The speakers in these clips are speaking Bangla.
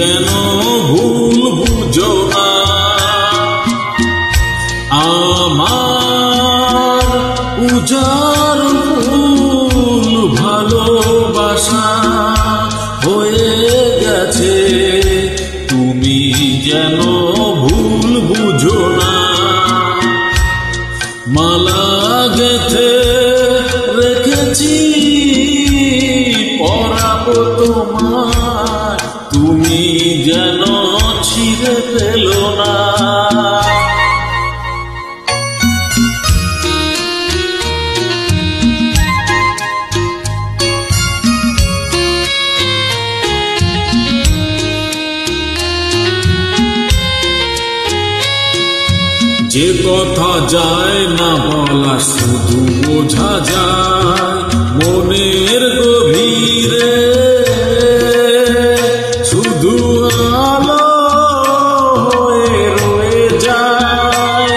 যেন ভুল বুঝো না, আমার উজার ফুল ভালোবাসা হয়ে গেছে, তুমি যেন ভুল বুঝো না। মালা গেঁথে রেখেছি পরাবো তোমায়, তুমি যেন ছিঁড়ে ফেলো না। যে কথা যায় না বলা শুধু বোঝা যায় মনের গভীরে, শুধু আলো হয়ে রয়ে যায়।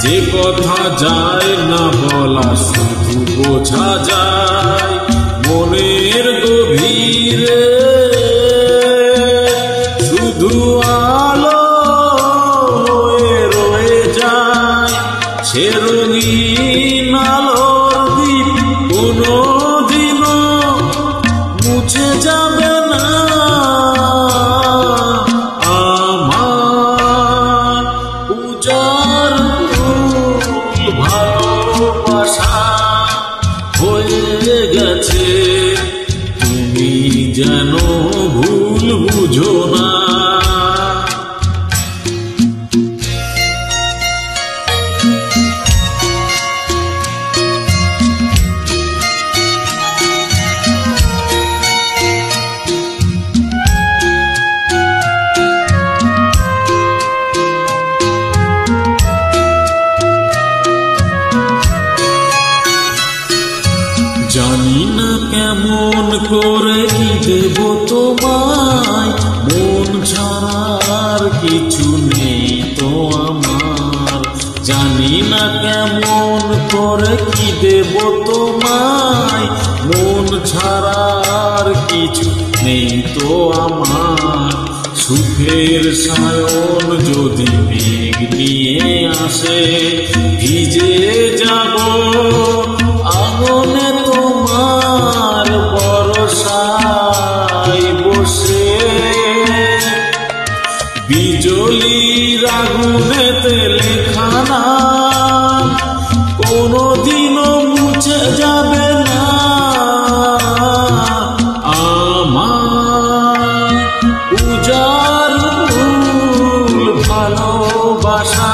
যে কথা যায় না বলা শুধু বোঝা যায় মনের গভীরে, শুধু আলো সে রঙিন আলোর দ্বীপ কোনদিনও মুছে যাবে না। আমার উজার ফুল ভালোবাসা হয়ে গেছে, তুমি যেন ভুল বুঝো না। জানি না কেমন করে কি দেব তোমায়, মন ছাড়ার কিছু নেই তো আমার। জানি না কেমন করে কি দেব তোমায়, মন ছাড়ার কিছু নেই তো আমার। সুখের সায়ন যদি মেঘ নিয়ে আসে, ভিজে যাব আগুনে তোমার বরসায় বসে। বিজলির আগুনেতে লেখা নাম কোনদিনও মুছে যাবে না। আমার উজার ফুল ভালোবাসা